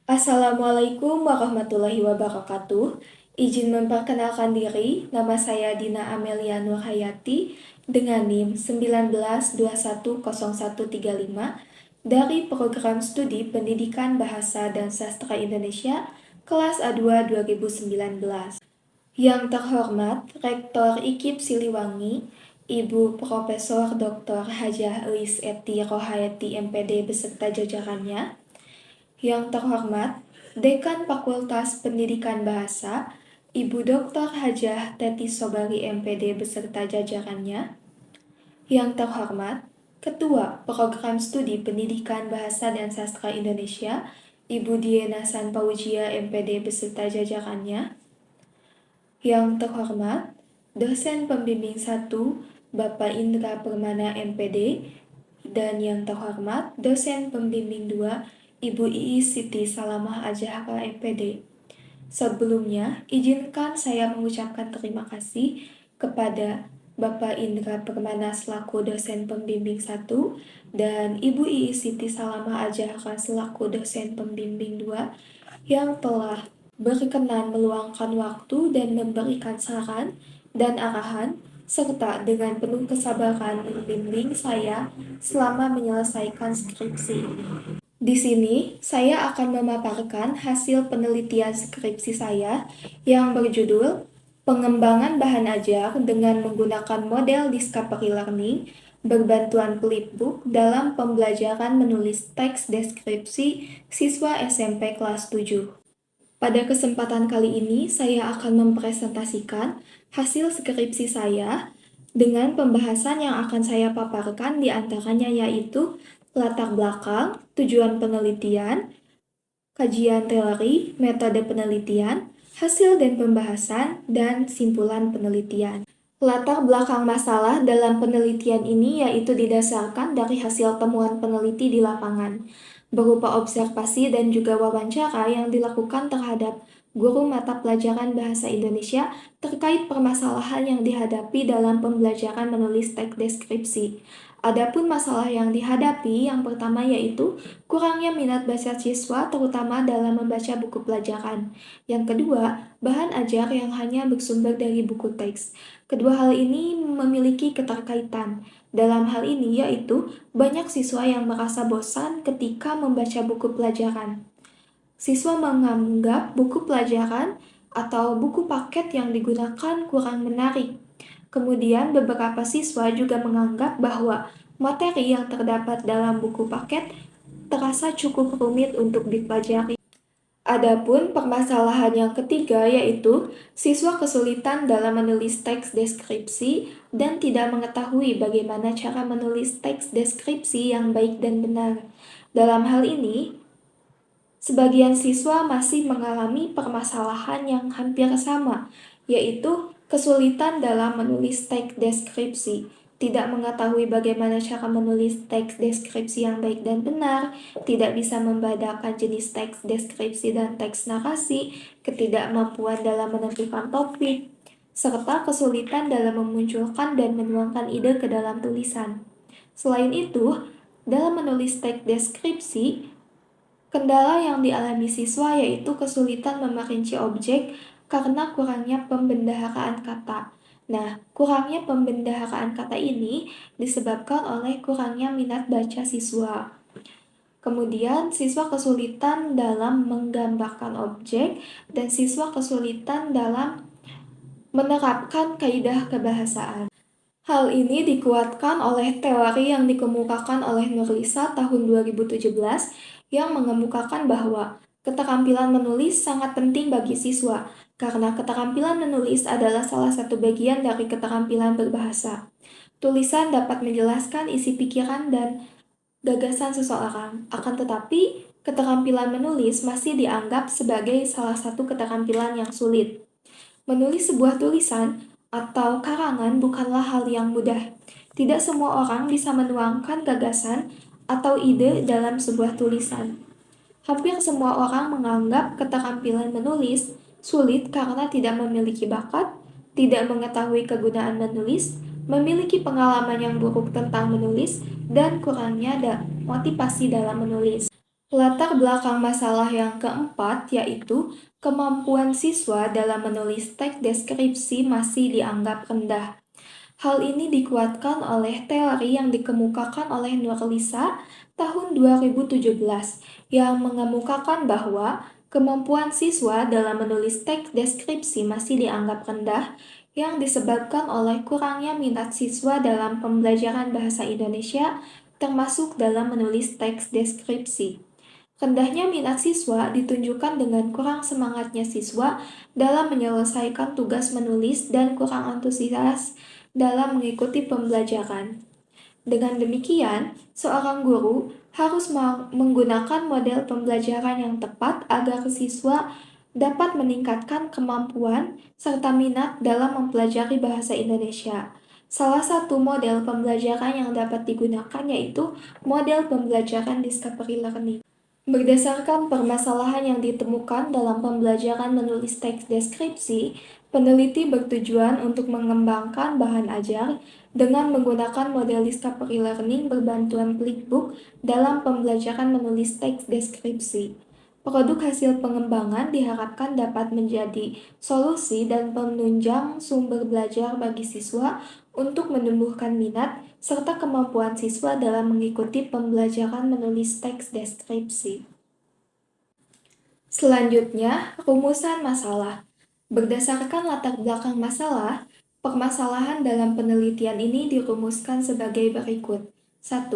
Assalamualaikum warahmatullahi wabarakatuh. Izin memperkenalkan diri, nama saya Dina Amelia Nurhayati dengan NIM 19210135 dari Program Studi Pendidikan Bahasa dan Sastra Indonesia kelas A2 2019. Yang terhormat Rektor IKIP Siliwangi, Ibu Profesor Dr. Hajah Elis Eti Rohayati MPD beserta jajarannya, yang terhormat Dekan Fakultas Pendidikan Bahasa, Ibu Dr. Hajah Teti Sobari MPD beserta jajarannya. Yang terhormat Ketua Program Studi Pendidikan Bahasa dan Sastra Indonesia, Ibu Diena Sanpaujia MPD beserta jajarannya. Yang terhormat Dosen Pembimbing 1, Bapak Indra Permana MPD, dan yang terhormat Dosen Pembimbing 2, Ibu Iis Siti Salamah Azahra MPD. Sebelumnya, izinkan saya mengucapkan terima kasih kepada Bapak Indra Permana selaku dosen pembimbing 1 dan Ibu Iis Siti Salamah Azahra selaku dosen pembimbing 2 yang telah berkenan meluangkan waktu dan memberikan saran dan arahan serta dengan penuh kesabaran membimbing saya selama menyelesaikan skripsi. Di sini, saya akan memaparkan hasil penelitian skripsi saya yang berjudul Pengembangan Bahan Ajar dengan menggunakan model Discovery Learning berbantuan Flipbook dalam pembelajaran menulis teks deskripsi siswa SMP kelas 7. Pada kesempatan kali ini, saya akan mempresentasikan hasil skripsi saya dengan pembahasan yang akan saya paparkan di antaranya yaitu latar belakang, tujuan penelitian, kajian teori, metode penelitian, hasil dan pembahasan, dan simpulan penelitian. Latar belakang masalah dalam penelitian ini yaitu didasarkan dari hasil temuan peneliti di lapangan, berupa observasi dan juga wawancara yang dilakukan terhadap guru mata pelajaran Bahasa Indonesia terkait permasalahan yang dihadapi dalam pembelajaran menulis teks deskripsi. Adapun masalah yang dihadapi, yang pertama yaitu kurangnya minat baca siswa terutama dalam membaca buku pelajaran. Yang kedua, bahan ajar yang hanya bersumber dari buku teks. Kedua hal ini memiliki keterkaitan. Dalam hal ini yaitu banyak siswa yang merasa bosan ketika membaca buku pelajaran. Siswa menganggap buku pelajaran atau buku paket yang digunakan kurang menarik. Kemudian beberapa siswa juga menganggap bahwa materi yang terdapat dalam buku paket terasa cukup rumit untuk dipelajari. Adapun permasalahan yang ketiga yaitu siswa kesulitan dalam menulis teks deskripsi dan tidak mengetahui bagaimana cara menulis teks deskripsi yang baik dan benar. Dalam hal ini, sebagian siswa masih mengalami permasalahan yang hampir sama, yaitu kesulitan dalam menulis teks deskripsi, tidak mengetahui bagaimana cara menulis teks deskripsi yang baik dan benar, tidak bisa membedakan jenis teks deskripsi dan teks narasi, ketidakmampuan dalam menentukan topik, serta kesulitan dalam memunculkan dan menuangkan ide ke dalam tulisan. Selain itu, dalam menulis teks deskripsi, kendala yang dialami siswa yaitu kesulitan memerinci objek karena kurangnya pembendaharaan kata. Nah, kurangnya pembendaharaan kata ini disebabkan oleh kurangnya minat baca siswa. Kemudian, siswa kesulitan dalam menggambarkan objek dan siswa kesulitan dalam menerapkan kaidah kebahasaan. Hal ini dikuatkan oleh teori yang dikemukakan oleh Nurlisa tahun 2017 yang mengemukakan bahwa keterampilan menulis sangat penting bagi siswa karena keterampilan menulis adalah salah satu bagian dari keterampilan berbahasa. Tulisan dapat menjelaskan isi pikiran dan gagasan seseorang, akan tetapi keterampilan menulis masih dianggap sebagai salah satu keterampilan yang sulit. Menulis sebuah tulisan atau karangan bukanlah hal yang mudah. Tidak semua orang bisa menuangkan gagasan atau ide dalam sebuah tulisan. Hampir semua orang menganggap keterampilan menulis sulit karena tidak memiliki bakat, tidak mengetahui kegunaan menulis, memiliki pengalaman yang buruk tentang menulis, dan kurangnya motivasi dalam menulis. Latar belakang masalah yang keempat yaitu kemampuan siswa dalam menulis teks deskripsi masih dianggap rendah. Hal ini dikuatkan oleh teori yang dikemukakan oleh Nurlisa tahun 2017 yang mengemukakan bahwa kemampuan siswa dalam menulis teks deskripsi masih dianggap rendah yang disebabkan oleh kurangnya minat siswa dalam pembelajaran bahasa Indonesia termasuk dalam menulis teks deskripsi. Rendahnya minat siswa ditunjukkan dengan kurang semangatnya siswa dalam menyelesaikan tugas menulis dan kurang antusias dalam mengikuti pembelajaran. Dengan demikian, seorang guru harus menggunakan model pembelajaran yang tepat agar siswa dapat meningkatkan kemampuan serta minat dalam mempelajari bahasa Indonesia. Salah satu model pembelajaran yang dapat digunakan yaitu model pembelajaran discovery learning. Berdasarkan permasalahan yang ditemukan dalam pembelajaran menulis teks deskripsi, peneliti bertujuan untuk mengembangkan bahan ajar dengan menggunakan model discovery learning berbantuan Flipbook dalam pembelajaran menulis teks deskripsi. Produk hasil pengembangan diharapkan dapat menjadi solusi dan penunjang sumber belajar bagi siswa untuk menumbuhkan minat serta kemampuan siswa dalam mengikuti pembelajaran menulis teks deskripsi. Selanjutnya, rumusan masalah. Berdasarkan latar belakang masalah, permasalahan dalam penelitian ini dirumuskan sebagai berikut. 1.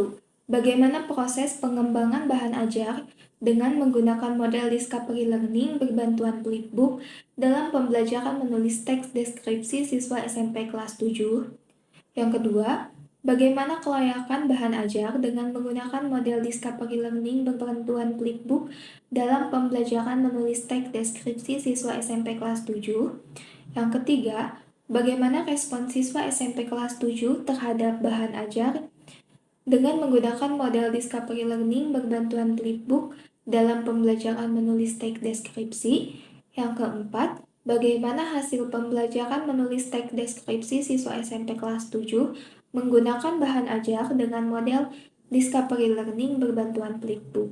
Bagaimana proses pengembangan bahan ajar dengan menggunakan model discovery learning berbantuan Flipbook dalam pembelajaran menulis teks deskripsi siswa SMP kelas 7? Yang kedua, bagaimana kelayakan bahan ajar dengan menggunakan model discovery learning berbantuan Flipbook dalam pembelajaran menulis teks deskripsi siswa SMP kelas 7? Yang ketiga, bagaimana respon siswa SMP kelas 7 terhadap bahan ajar dengan menggunakan model discovery learning berbantuan Flipbook dalam pembelajaran menulis teks deskripsi? Yang keempat, bagaimana hasil pembelajaran menulis teks deskripsi siswa SMP kelas 7 menggunakan bahan ajar dengan model discovery learning berbantuan Flipbook?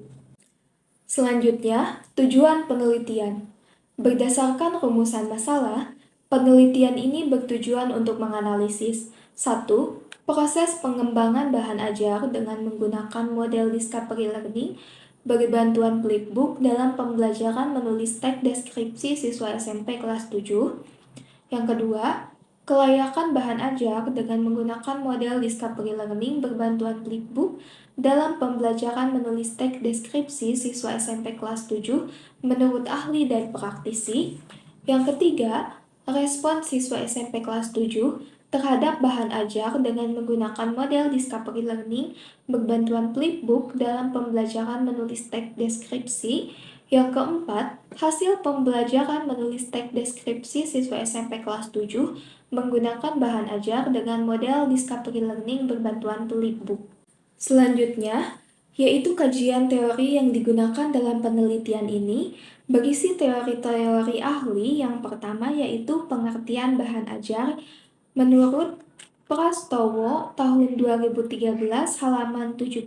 Selanjutnya, tujuan penelitian. Berdasarkan rumusan masalah, penelitian ini bertujuan untuk menganalisis 1. Proses pengembangan bahan ajar dengan menggunakan model discovery learning berbantuan Flipbook dalam pembelajaran menulis teks deskripsi siswa SMP kelas 7. Yang kedua, kelayakan bahan ajar dengan menggunakan model discovery learning berbantuan Flipbook dalam pembelajaran menulis teks deskripsi siswa SMP kelas 7 menurut ahli dan praktisi. Yang ketiga, respon siswa SMP kelas 7 terhadap bahan ajar dengan menggunakan model discovery learning berbantuan Flipbook dalam pembelajaran menulis teks deskripsi. Yang keempat, hasil pembelajaran menulis teks deskripsi siswa SMP kelas 7 menggunakan bahan ajar dengan model discovery learning berbantuan Flipbook. Selanjutnya, yaitu kajian teori yang digunakan dalam penelitian ini berisi teori-teori ahli. Yang pertama yaitu pengertian bahan ajar menurut Prastowo tahun 2013 halaman 17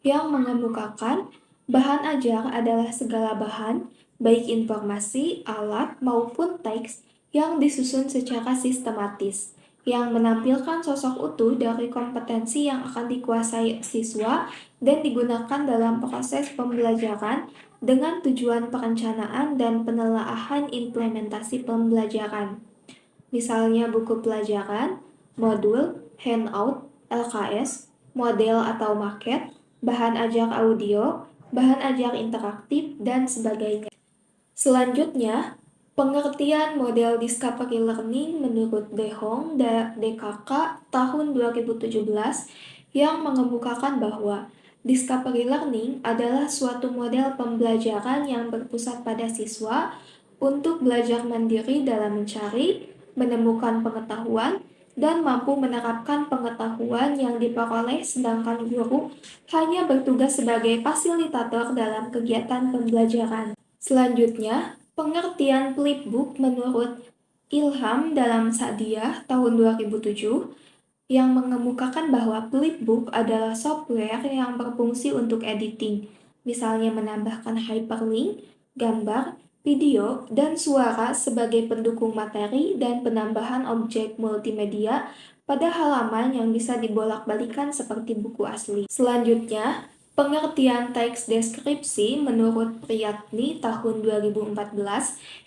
yang mengemukakan bahan ajar adalah segala bahan, baik informasi, alat, maupun teks yang disusun secara sistematis, yang menampilkan sosok utuh dari kompetensi yang akan dikuasai siswa dan digunakan dalam proses pembelajaran dengan tujuan perencanaan dan penelaahan implementasi pembelajaran. Misalnya buku pelajaran, modul, handout, LKS, model atau maket, bahan ajar audio, bahan ajar interaktif, dan sebagainya. Selanjutnya, pengertian model discovery learning menurut De Hong DKK tahun 2017 yang mengemukakan bahwa discovery learning adalah suatu model pembelajaran yang berpusat pada siswa untuk belajar mandiri dalam mencari, menemukan pengetahuan, dan mampu menerapkan pengetahuan yang diperoleh sedangkan guru hanya bertugas sebagai fasilitator dalam kegiatan pembelajaran. Selanjutnya, pengertian Flipbook menurut Ilham dalam Sa'diyah tahun 2007 yang mengemukakan bahwa Flipbook adalah software yang berfungsi untuk editing, misalnya menambahkan hyperlink, gambar, video, dan suara sebagai pendukung materi dan penambahan objek multimedia pada halaman yang bisa dibolak-balikan seperti buku asli. Selanjutnya, pengertian teks deskripsi menurut Priyatni tahun 2014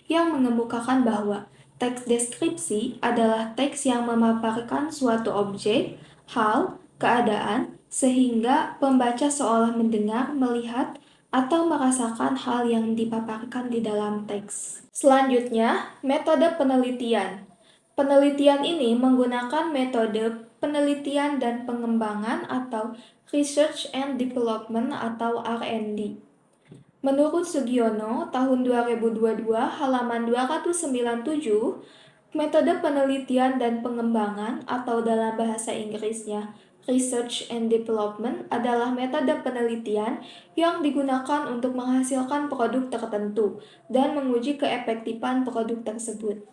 yang mengemukakan bahwa teks deskripsi adalah teks yang memaparkan suatu objek, hal, keadaan, sehingga pembaca seolah mendengar, melihat, atau merasakan hal yang dipaparkan di dalam teks. Selanjutnya, metode penelitian. Penelitian ini menggunakan metode penelitian dan pengembangan atau Research and Development atau R&D. Menurut Sugiono, tahun 2022, halaman 297, metode penelitian dan pengembangan atau dalam bahasa Inggrisnya Research and Development adalah metode penelitian yang digunakan untuk menghasilkan produk tertentu dan menguji keefektifan produk tersebut.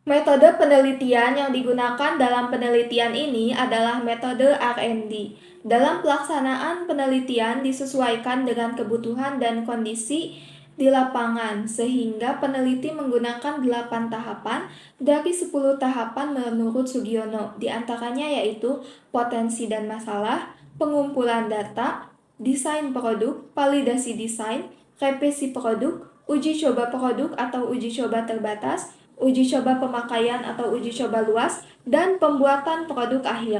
Metode penelitian yang digunakan dalam penelitian ini adalah metode R&D. Dalam pelaksanaan penelitian disesuaikan dengan kebutuhan dan kondisi di lapangan, sehingga peneliti menggunakan 8 tahapan dari 10 tahapan menurut Sugiono, di antaranya yaitu potensi dan masalah, pengumpulan data, desain produk, validasi desain, revisi produk, uji coba produk atau uji coba terbatas, uji coba pemakaian atau uji coba luas, dan pembuatan produk akhir.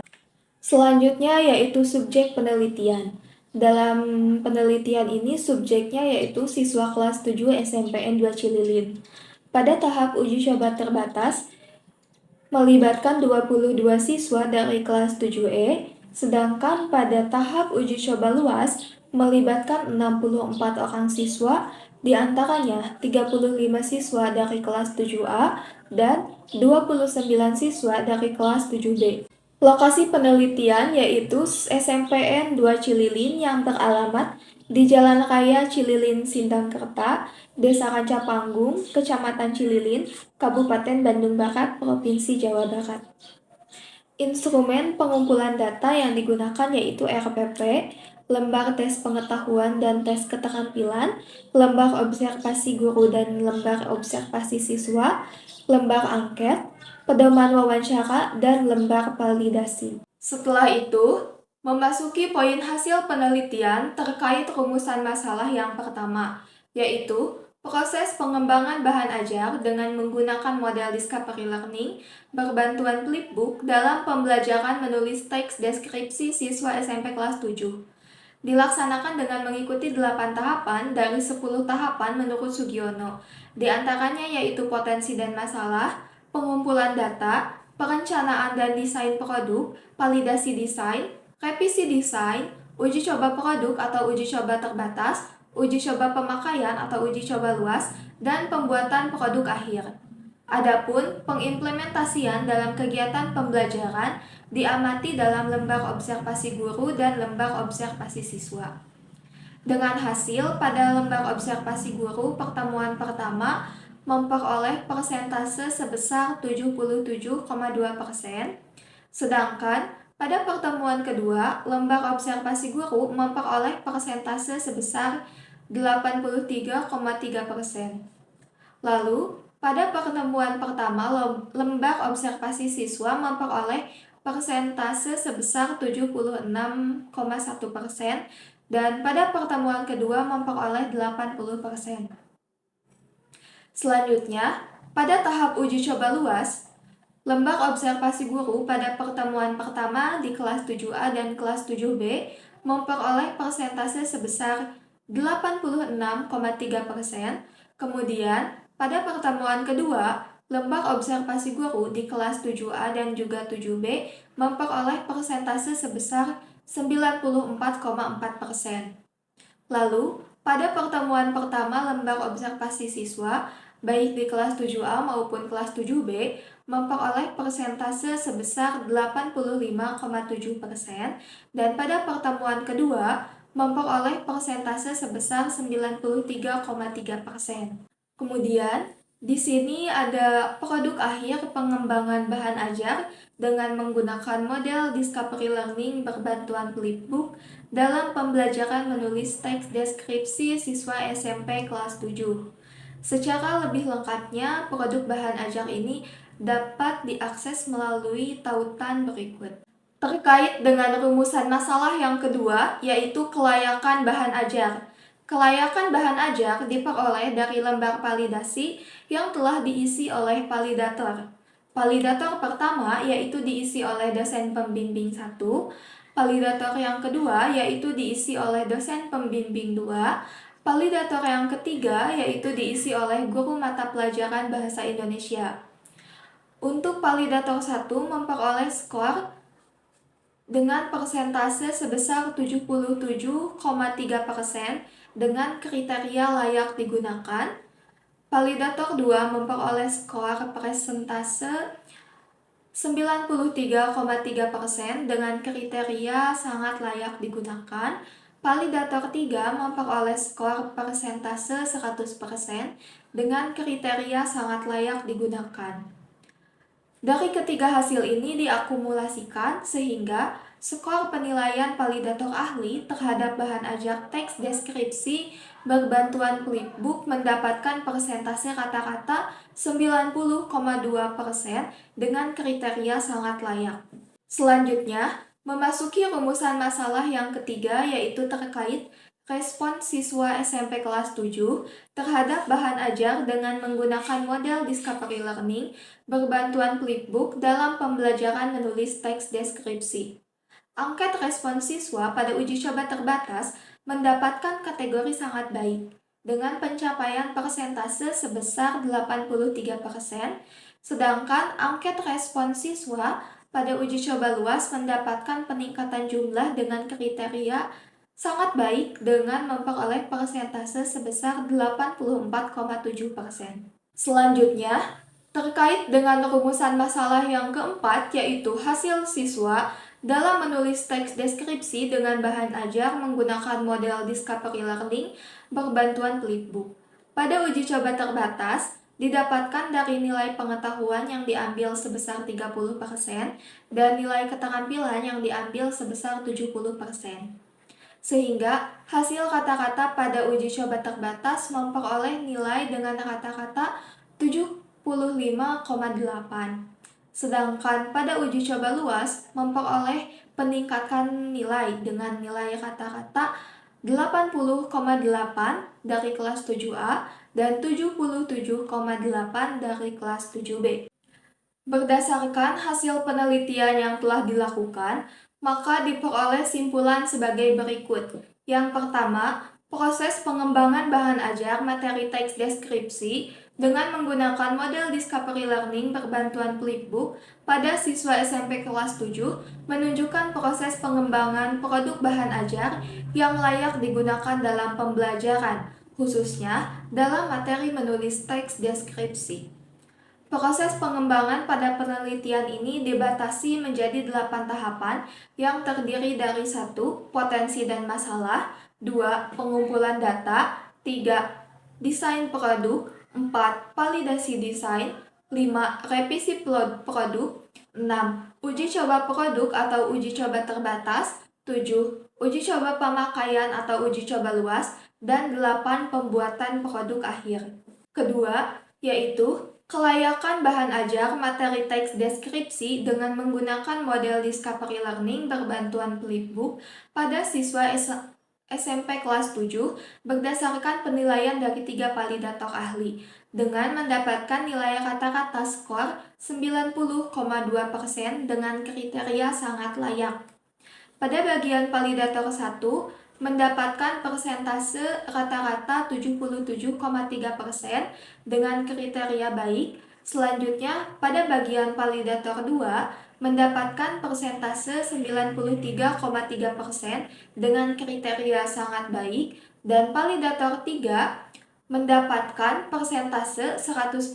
Selanjutnya yaitu subjek penelitian. Dalam penelitian ini subjeknya yaitu siswa kelas 7 SMPN 2 Cililin. Pada tahap uji coba terbatas, melibatkan 22 siswa dari kelas 7E, sedangkan pada tahap uji coba luas, melibatkan 64 orang siswa, di antaranya 35 siswa dari kelas 7A dan 29 siswa dari kelas 7B. Lokasi penelitian yaitu SMPN 2 Cililin yang beralamat di Jalan Raya Cililin Sindangkerta, Desa Rancapanggung, Kecamatan Cililin, Kabupaten Bandung Barat, Provinsi Jawa Barat. Instrumen pengumpulan data yang digunakan yaitu RPP, lembar tes pengetahuan dan tes keterampilan, lembar observasi guru dan lembar observasi siswa, lembar angket, pedoman wawancara, dan lembar validasi. Setelah itu, memasuki poin hasil penelitian terkait rumusan masalah yang pertama, yaitu proses pengembangan bahan ajar dengan menggunakan model discovery learning berbantuan flipbook dalam pembelajaran menulis teks deskripsi siswa SMP kelas 7. Dilaksanakan dengan mengikuti 8 tahapan dari 10 tahapan menurut Sugiono. Di antaranya yaitu potensi dan masalah, pengumpulan data, perencanaan dan desain produk, validasi desain, revisi desain, uji coba produk atau uji coba terbatas, uji coba pemakaian atau uji coba luas, dan pembuatan produk akhir. Adapun pengimplementasian dalam kegiatan pembelajaran diamati dalam lembar observasi guru dan lembar observasi siswa. Dengan hasil, pada lembar observasi guru pertemuan pertama memperoleh persentase sebesar 77,2%, sedangkan pada pertemuan kedua, lembar observasi guru memperoleh persentase sebesar 83,3%. Lalu, pada pertemuan pertama, lembar observasi siswa memperoleh persentase sebesar 76,1% dan pada pertemuan kedua memperoleh 80%. Selanjutnya, pada tahap uji coba luas, lembar observasi guru pada pertemuan pertama di kelas 7A dan kelas 7B memperoleh persentase sebesar 86,3%, kemudian pada pertemuan kedua, lembar observasi guru di kelas 7A dan juga 7B memperoleh persentase sebesar 94,4%. Lalu, pada pertemuan pertama lembar observasi siswa, baik di kelas 7A maupun kelas 7B, memperoleh persentase sebesar 85,7% dan pada pertemuan kedua, memperoleh persentase sebesar 93,3%. Kemudian, Di sini ada produk akhir pengembangan bahan ajar dengan menggunakan model Discovery Learning berbantuan Flipbook dalam pembelajaran menulis teks deskripsi siswa SMP kelas 7. Secara lebih lengkapnya, produk bahan ajar ini dapat diakses melalui tautan berikut. Terkait dengan rumusan masalah yang kedua, yaitu kelayakan bahan ajar. Kelayakan bahan ajar diperoleh dari lembar validasi yang telah diisi oleh validator. Validator pertama yaitu diisi oleh dosen pembimbing 1, validator yang kedua yaitu diisi oleh dosen pembimbing 2, validator yang ketiga yaitu diisi oleh guru mata pelajaran Bahasa Indonesia. Untuk validator 1 memperoleh skor dengan persentase sebesar 77,3% dengan kriteria layak digunakan. Validator 2 memperoleh skor persentase 93,3% dengan kriteria sangat layak digunakan. Validator 3 memperoleh skor persentase 100% dengan kriteria sangat layak digunakan. Dari ketiga hasil ini diakumulasikan sehingga skor penilaian validator ahli terhadap bahan ajar teks deskripsi berbantuan Flipbook mendapatkan persentase rata-rata 90,2% dengan kriteria sangat layak. Selanjutnya, memasuki rumusan masalah yang ketiga yaitu terkait respon siswa SMP kelas 7 terhadap bahan ajar dengan menggunakan model Discovery Learning berbantuan Flipbook dalam pembelajaran menulis teks deskripsi. Angket respon siswa pada uji coba terbatas mendapatkan kategori sangat baik dengan pencapaian persentase sebesar 83%, sedangkan angket respon siswa pada uji coba luas mendapatkan peningkatan jumlah dengan kriteria sangat baik dengan memperoleh persentase sebesar 84,7%. Selanjutnya, terkait dengan rumusan masalah yang keempat yaitu hasil siswa dalam menulis teks deskripsi dengan bahan ajar menggunakan model Discovery Learning berbantuan Flipbook. Pada uji coba terbatas, didapatkan dari nilai pengetahuan yang diambil sebesar 30% dan nilai keterampilan yang diambil sebesar 70%. Sehingga hasil kata-kata pada uji coba terbatas memperoleh nilai dengan rata-rata 75,8. Sedangkan pada uji coba luas memperoleh peningkatan nilai dengan nilai rata-rata 80,8 dari kelas 7A dan 77,8 dari kelas 7B. Berdasarkan hasil penelitian yang telah dilakukan, maka diperoleh simpulan sebagai berikut. Yang pertama, proses pengembangan bahan ajar materi teks deskripsi dengan menggunakan model Discovery Learning berbantuan Flipbook pada siswa SMP kelas 7 menunjukkan proses pengembangan produk bahan ajar yang layak digunakan dalam pembelajaran, khususnya dalam materi menulis teks deskripsi. Proses pengembangan pada penelitian ini dibatasi menjadi 8 tahapan yang terdiri dari 1. Potensi dan masalah, 2. Pengumpulan data, 3. Desain produk, 4. Validasi desain, 5. Revisi produk, 6. Uji coba produk atau uji coba terbatas, 7. Uji coba pemakaian atau uji coba luas, dan 8. Pembuatan produk akhir. Kedua, yaitu kelayakan bahan ajar materi teks deskripsi dengan menggunakan model Discovery Learning berbantuan Flipbook pada siswa SMP kelas 7 berdasarkan penilaian dari 3 validator ahli dengan mendapatkan nilai rata-rata skor 90,2% dengan kriteria sangat layak. Pada bagian validator 1, mendapatkan persentase rata-rata 77,3% dengan kriteria baik. Selanjutnya, pada bagian validator 2, mendapatkan persentase 93,3% dengan kriteria sangat baik. Dan validator 3, mendapatkan persentase 100%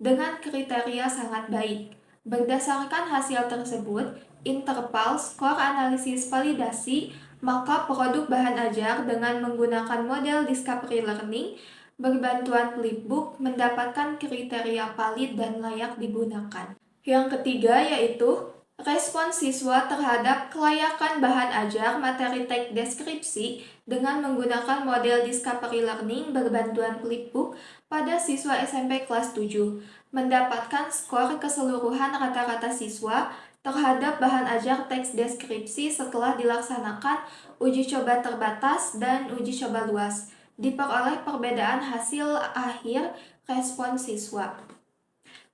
dengan kriteria sangat baik. Berdasarkan hasil tersebut, interval skor analisis validasi, maka produk bahan ajar dengan menggunakan model Discovery Learning berbantuan flipbook mendapatkan kriteria valid dan layak digunakan. Yang ketiga yaitu respon siswa terhadap kelayakan bahan ajar materi teks deskripsi dengan menggunakan model discovery learning berbantuan flipbook pada siswa SMP kelas 7, mendapatkan skor keseluruhan rata-rata siswa terhadap bahan ajar teks deskripsi setelah dilaksanakan uji coba terbatas dan uji coba luas, diperoleh perbedaan hasil akhir respon siswa.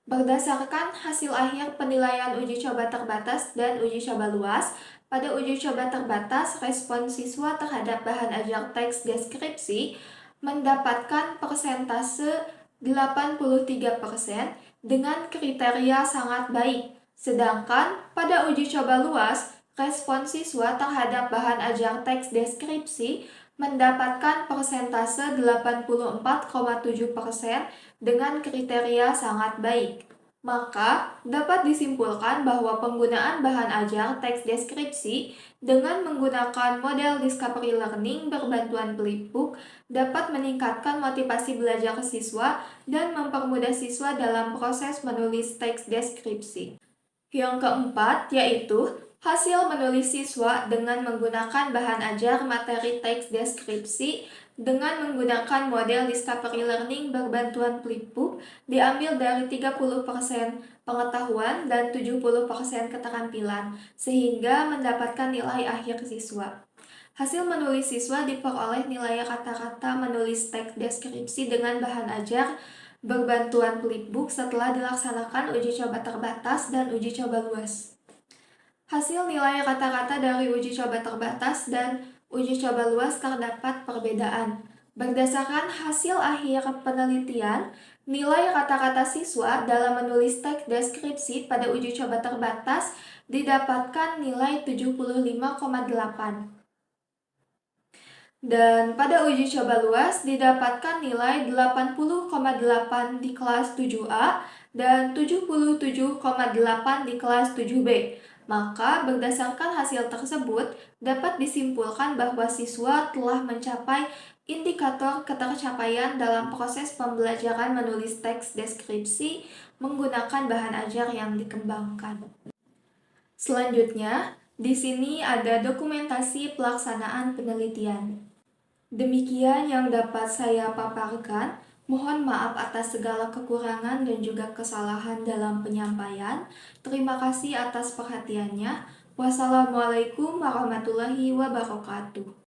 Berdasarkan hasil akhir penilaian uji coba terbatas dan uji coba luas, pada uji coba terbatas, respon siswa terhadap bahan ajar teks deskripsi mendapatkan persentase 83% dengan kriteria sangat baik. Sedangkan pada uji coba luas, respon siswa terhadap bahan ajar teks deskripsi mendapatkan persentase 84,7% dengan kriteria sangat baik. Maka, dapat disimpulkan bahwa penggunaan bahan ajar teks deskripsi dengan menggunakan model discovery learning berbantuan flipbook dapat meningkatkan motivasi belajar siswa dan mempermudah siswa dalam proses menulis teks deskripsi. Yang keempat yaitu hasil menulis siswa dengan menggunakan bahan ajar materi teks deskripsi dengan menggunakan model discovery learning berbantuan flipbook diambil dari 30% pengetahuan dan 70% keterampilan, sehingga mendapatkan nilai akhir siswa. Hasil menulis siswa diperoleh nilai kata-kata menulis teks deskripsi dengan bahan ajar berbantuan flipbook setelah dilaksanakan uji coba terbatas dan uji coba luas. Hasil nilai kata-kata dari uji coba terbatas dan uji coba luas terdapat perbedaan. Berdasarkan hasil akhir penelitian, nilai kata-kata siswa dalam menulis teks deskripsi pada uji coba terbatas didapatkan nilai 75,8. Dan pada uji coba luas didapatkan nilai 80,8 di kelas 7A dan 77,8 di kelas 7B. Maka berdasarkan hasil tersebut dapat disimpulkan bahwa siswa telah mencapai indikator ketercapaian dalam proses pembelajaran menulis teks deskripsi menggunakan bahan ajar yang dikembangkan. Selanjutnya, di sini ada dokumentasi pelaksanaan penelitian. Demikian yang dapat saya paparkan. Mohon maaf atas segala kekurangan dan juga kesalahan dalam penyampaian. Terima kasih atas perhatiannya. Wassalamualaikum warahmatullahi wabarakatuh.